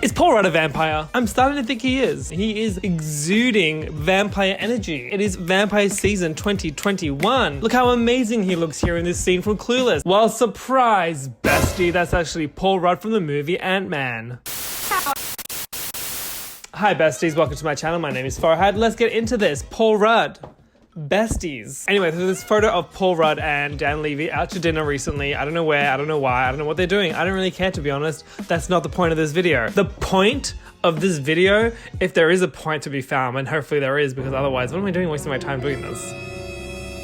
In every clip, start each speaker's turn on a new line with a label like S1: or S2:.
S1: Is Paul Rudd a vampire? I'm starting to think he is. He is exuding vampire energy. It is vampire season 2021. Look how amazing he looks here in this scene from Clueless. Well, surprise, bestie, that's actually Paul Rudd from the movie Ant-Man. Hi besties, welcome to my channel. My name is Farhad. Let's get into this. Paul Rudd. Besties. Anyway, there's this photo of Paul Rudd and Dan Levy out to dinner recently. I don't know where, I don't know why, I don't know what they're doing. I don't really care, to be honest. That's not the point of this video. The point of this video, if there is a point to be found, and hopefully there is, because otherwise, what am I doing wasting my time doing this?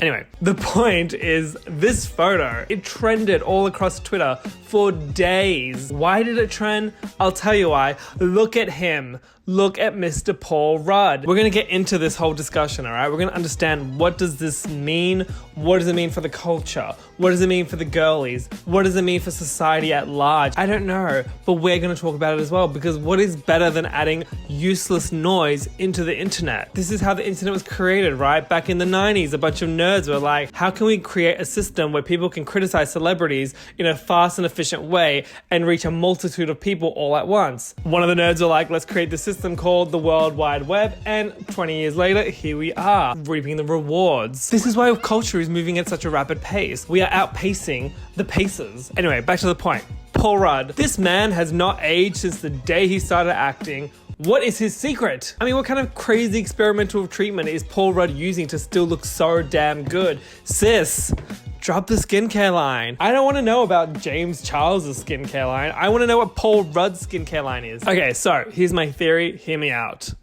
S1: Anyway, the point is this photo, it trended all across Twitter for days. Why did it trend? I'll tell you why. Look at him. Look at Mr. Paul Rudd. We're gonna get into this whole discussion, all right? We're gonna understand, what does this mean? What does it mean for the culture? What does it mean for the girlies? What does it mean for society at large? I don't know, but we're gonna talk about it as well, because what is better than adding useless noise into the internet? This is how the internet was created, right? Back in the 90s, a bunch of nerds were like, how can we create a system where people can criticize celebrities in a fast and efficient way and reach a multitude of people all at once? One of the nerds were like, let's create this system called the World Wide Web, and 20 years later, here we are, reaping the rewards. This is why culture is moving at such a rapid pace. We are outpacing the paces. Anyway, back to the point. Paul Rudd. This man has not aged since the day he started acting. What is his secret? I mean, what kind of crazy experimental treatment is Paul Rudd using to still look so damn good? Sis, drop the skincare line. I don't want to know about James Charles' skincare line. I want to know what Paul Rudd's skincare line is. Okay, so here's my theory. Hear me out.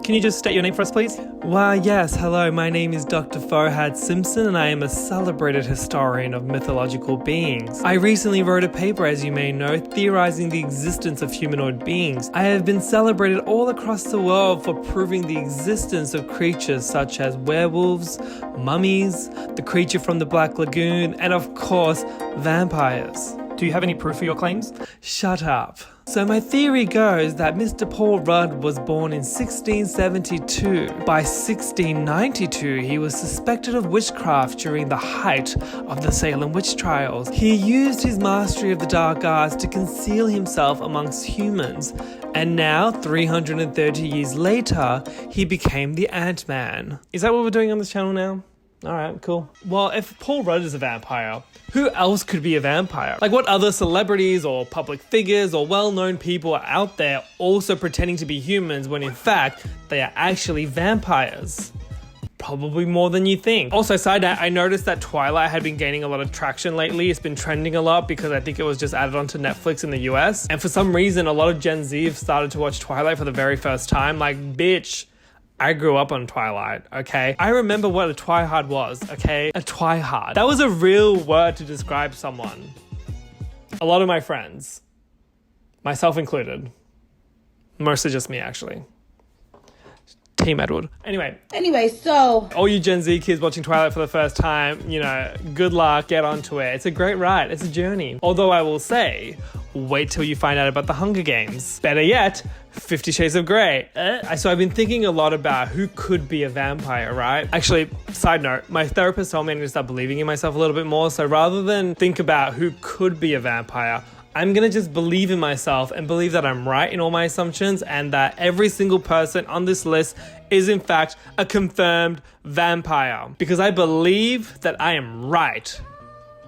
S1: Can you just state your name for us, please? Why, yes, hello, my name is Dr. Farhad Simpson, and I am a celebrated historian of mythological beings. I recently wrote a paper, as you may know, theorizing the existence of humanoid beings. I have been celebrated all across the world for proving the existence of creatures such as werewolves, mummies, the creature from the Black Lagoon, and of course, vampires. Do you have any proof for your claims? Shut up. So my theory goes that Mr. Paul Rudd was born in 1672. By 1692, he was suspected of witchcraft during the height of the Salem witch trials. He used his mastery of the dark arts to conceal himself amongst humans. And now, 330 years later, he became the Ant-Man. Is that what we're doing on this channel now? Alright, cool. Well, if Paul Rudd is a vampire, who else could be a vampire? Like, what other celebrities or public figures or well-known people are out there also pretending to be humans when in fact they are actually vampires? Probably more than you think. Also, side note, I noticed that Twilight had been gaining a lot of traction lately. It's been trending a lot because I think it was just added onto Netflix in the US. And for some reason, a lot of Gen Z have started to watch Twilight for the very first time. Like, bitch, I grew up on Twilight, okay? I remember what a twihard was, okay? A twihard. That was a real word to describe someone. A lot of my friends, myself included, mostly just me actually. Team Edward. Anyway, so all you Gen Z kids watching Twilight for the first time, you know, good luck, get onto it. It's a great ride, it's a journey. Although I will say, wait till you find out about the Hunger Games. Better yet, 50 Shades of Grey. So I've been thinking a lot about who could be a vampire, right? Actually, side note, my therapist told me I need to start believing in myself a little bit more. So rather than think about who could be a vampire, I'm gonna just believe in myself and believe that I'm right in all my assumptions and that every single person on this list is in fact a confirmed vampire. Because I believe that I am right.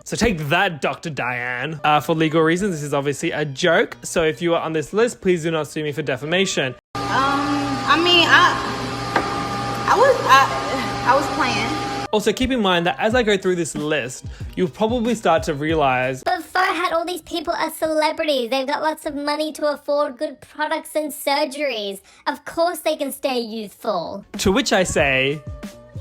S1: So take that, Dr. Diane. For legal reasons, this is obviously a joke. So if you are on this list, please do not sue me for defamation.
S2: I was playing.
S1: Also, keep in mind that as I go through this list, you'll probably start to realize,
S3: but Farhad, all these people are celebrities. They've got lots of money to afford good products and surgeries. Of course they can stay youthful.
S1: To which I say,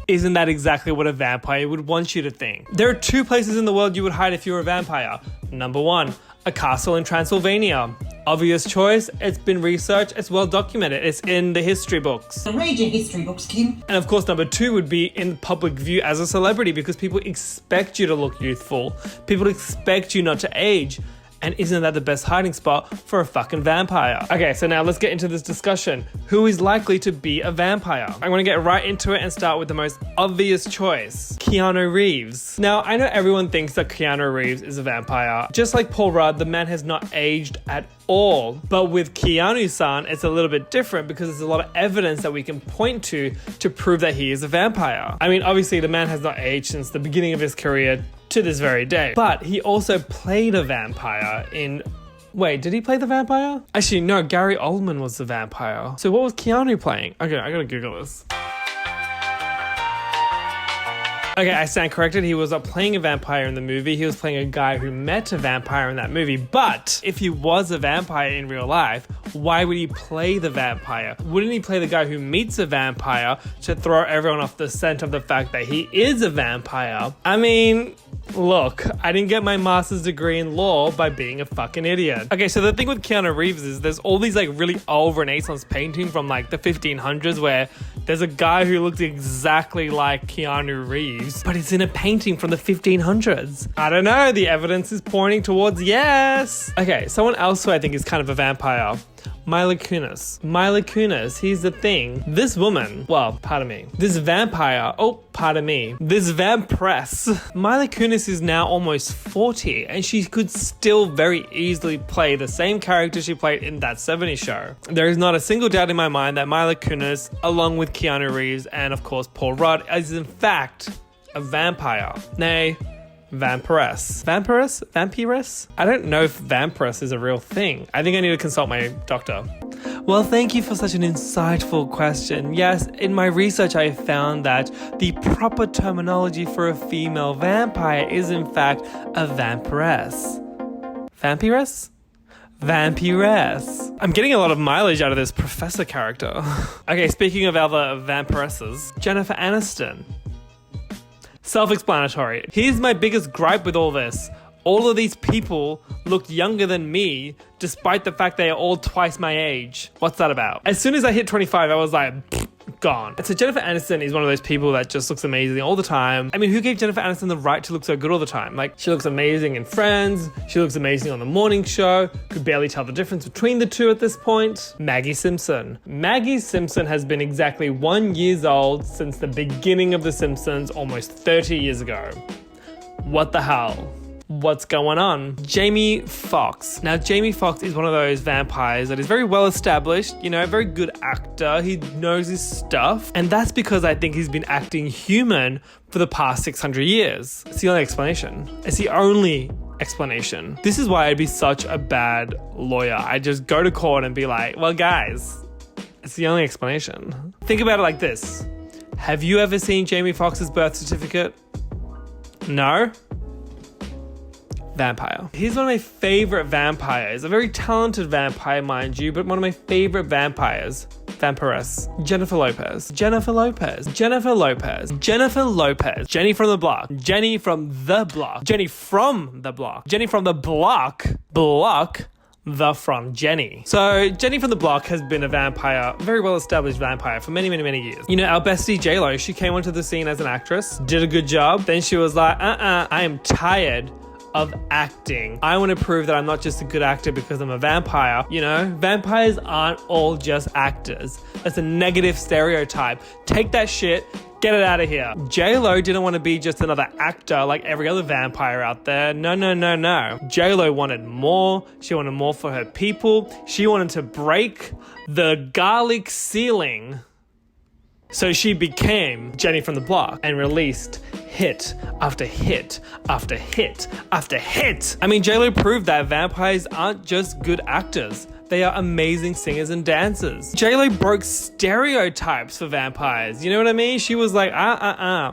S1: isn't that exactly what a vampire would want you to think? There are two places in the world you would hide if you were a vampire. Number one, a castle in Transylvania. Obvious choice, it's been researched, it's well documented, it's in the history books.
S2: The raging history books, Kim.
S1: And of course, number two would be in public view as a celebrity because people expect you to look youthful. People expect you not to age. And isn't that the best hiding spot for a fucking vampire? Okay, so now let's get into this discussion. Who is likely to be a vampire? I'm gonna get right into it and start with the most obvious choice. Keanu Reeves. Now, I know everyone thinks that Keanu Reeves is a vampire. Just like Paul Rudd, the man has not aged at all. But with Keanu-san, it's a little bit different because there's a lot of evidence that we can point to prove that he is a vampire. I mean, obviously the man has not aged since the beginning of his career to this very day. But he also played a vampire in... Wait, did he play the vampire? Actually, no, Gary Oldman was the vampire. So what was Keanu playing? Okay, I gotta Google this. Okay, I stand corrected. He was not playing a vampire in the movie. He was playing a guy who met a vampire in that movie. But if he was a vampire in real life, why would he play the vampire? Wouldn't he play the guy who meets a vampire to throw everyone off the scent of the fact that he is a vampire? I mean, look, I didn't get my master's degree in law by being a fucking idiot. Okay, so the thing with Keanu Reeves is there's all these like really old Renaissance painting from like the 1500s where there's a guy who looks exactly like Keanu Reeves, but it's in a painting from the 1500s. I don't know, the evidence is pointing towards yes. Okay, someone else who I think is kind of a vampire. Mila Kunis. Mila Kunis, here's the thing. This woman, well, pardon me. This vampire, this vampiress. Mila Kunis is now almost 40 and she could still very easily play the same character she played in that 70s show. There is not a single doubt in my mind that Mila Kunis, along with Keanu Reeves and of course Paul Rudd, is in fact a vampire. Nay, vampiress. Vampiress? I don't know if vampiress is a real thing. I think I need to consult my doctor. Well, thank you for such an insightful question. Yes, in my research I found that the proper terminology for a female vampire is in fact a vampiress. Vampiress? Vampiress. I'm getting a lot of mileage out of this professor character. Okay, speaking of other vampiresses, Jennifer Aniston. Self-explanatory. Here's my biggest gripe with all this. All of these people looked younger than me, despite the fact they are all twice my age. What's that about? As soon as I hit 25, I was like, gone. And so Jennifer Aniston is one of those people that just looks amazing all the time. I mean, who gave Jennifer Aniston the right to look so good all the time? Like, she looks amazing in Friends. She looks amazing on The Morning Show. Could barely tell the difference between the two at this point. Maggie Simpson. Maggie Simpson has been exactly 1 year old since the beginning of The Simpsons almost 30 years ago. What the hell? What's going on? Jamie Foxx. Now, Jamie Foxx is one of those vampires that is very well established, you know, very good actor. He knows his stuff. And that's because I think he's been acting human for the past 600 years. It's the only explanation. It's the only explanation. This is why I'd be such a bad lawyer. I'd just go to court and be like, well, guys, it's the only explanation. Think about it like this. Have you ever seen Jamie Foxx's birth certificate? No? Vampire. He's one of my favorite vampires. A very talented vampire, mind you, but one of my favorite vampires. Vampiress. Jennifer Lopez. Jennifer Lopez. Jennifer Lopez. Jennifer Lopez. Jenny from the block. Jenny from the block. Jenny from the block. Jenny from the block. Block. The from Jenny. So Jenny from the block has been a vampire, very well established vampire for many, many, many years. You know, our bestie J-Lo, she came onto the scene as an actress, did a good job. Then she was like, I am tired of acting. I want to prove that I'm not just a good actor because I'm a vampire. You know, vampires aren't all just actors. That's a negative stereotype. Take that shit, get it out of here. J-Lo didn't want to be just another actor like every other vampire out there. No. J-Lo wanted more. She wanted more for her people. She wanted to break the garlic ceiling. So she became Jenny from the block and released hit after hit after hit after hit. I mean, J-Lo proved that vampires aren't just good actors. They are amazing singers and dancers. J-Lo broke stereotypes for vampires. You know what I mean? She was like,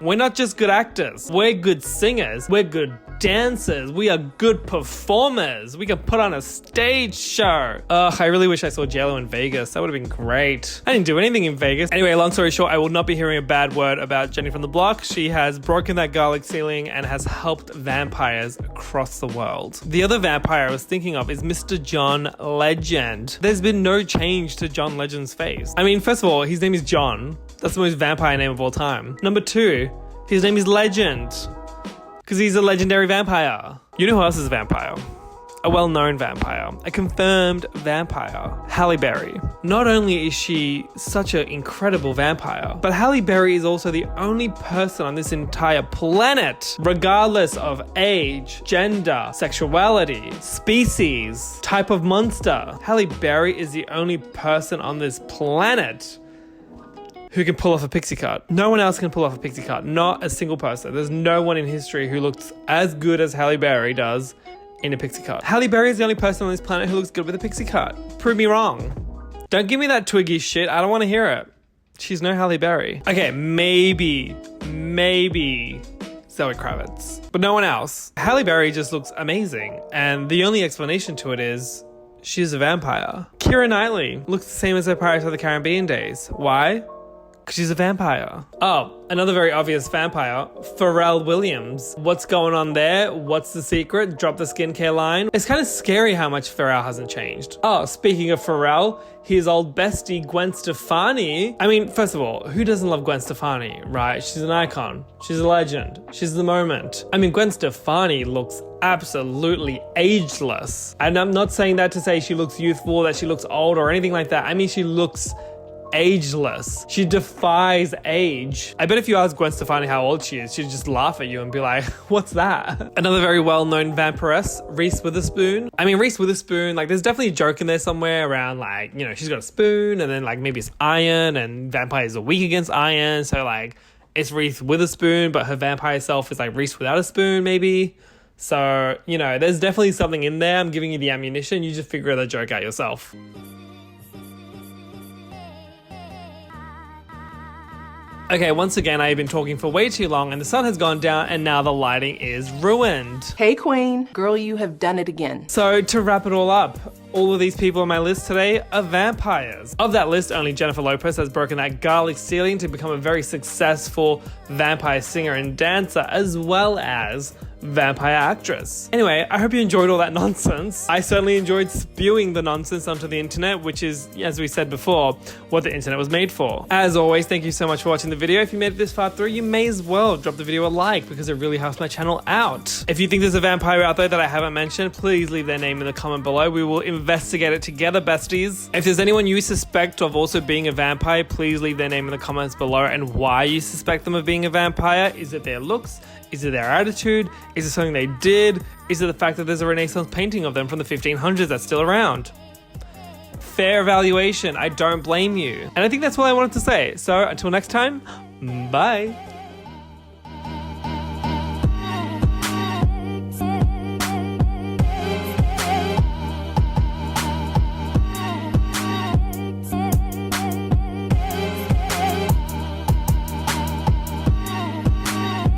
S1: we're not just good actors. We're good singers. We're good dancers. We are good performers. We can put on a stage show. I really wish I saw J-Lo in Vegas. That would have been great. I didn't do anything in Vegas. Anyway, long story short, I will not be hearing a bad word about Jenny from the block. She has broken that garlic ceiling and has helped vampires across the world. The other vampire I was thinking of is Mr. John Legend. There's been no change to John Legend's face. I mean, first of all, his name is John. That's the most vampire name of all time. Number two, his name is Legend. Because he's a legendary vampire. You know who else is a vampire? a well-known vampire, a confirmed vampire, Halle Berry. Not only is she such an incredible vampire, but Halle Berry is also the only person on this entire planet, regardless of age, gender, sexuality, species, type of monster. Halle Berry is the only person on this planet who can pull off a pixie cut. No one else can pull off a pixie cut. Not a single person. There's no one in history who looks as good as Halle Berry does in a pixie cut. Halle Berry is the only person on this planet who looks good with a pixie cut. Prove me wrong. Don't give me that twiggy shit. I don't want to hear it. She's no Halle Berry. Okay, maybe Zoe Kravitz, but no one else. Halle Berry just looks amazing, and the only explanation to it is she's a vampire. Keira Knightley looks the same as her Pirates of the Caribbean days. Why? Because she's a vampire. Oh, another very obvious vampire, Pharrell Williams. What's going on there? What's the secret? Drop the skincare line. It's kind of scary how much Pharrell hasn't changed. Oh, speaking of Pharrell, his old bestie Gwen Stefani. I mean, first of all, who doesn't love Gwen Stefani, right? She's an icon. She's a legend. She's the moment. I mean, Gwen Stefani looks absolutely ageless. And I'm not saying that to say she looks youthful, that she looks old or anything like that. I mean, she looks ageless. She defies age. I bet if you ask Gwen Stefani how old she is, she'd just laugh at you and be like, what's that? Another very well-known vampiress, Reese Witherspoon. I mean, Reese Witherspoon, like, there's definitely a joke in there somewhere around, like, you know, she's got a spoon and then, like, maybe it's iron and vampires are weak against iron. So, like, it's Reese Witherspoon, but her vampire self is, like, Reese without a spoon, maybe. So, you know, there's definitely something in there. I'm giving you the ammunition. You just figure the joke out yourself. Okay, once again, I've been talking for way too long and the sun has gone down and now the lighting is ruined.
S4: Hey queen, girl, you have done it again.
S1: So to wrap it all up, all of these people on my list today are vampires. Of that list, only Jennifer Lopez has broken that garlic ceiling to become a very successful vampire singer and dancer, as well as vampire actress. Anyway, I hope you enjoyed all that nonsense. I certainly enjoyed spewing the nonsense onto the internet, which is, as we said before, what the internet was made for. As always, thank you so much for watching the video. If you made it this far through, you may as well drop the video a like because it really helps my channel out. If you think there's a vampire out there that I haven't mentioned, please leave their name in the comment below. We will investigate it together, besties. If there's anyone you suspect of also being a vampire, please leave their name in the comments below and why you suspect them of being a vampire. Is it their looks? Is it their attitude? Is it something they did? Is it the fact that there's a Renaissance painting of them from the 1500s that's still around? Fair evaluation. I don't blame you. And I think that's all I wanted to say. So until next time, bye.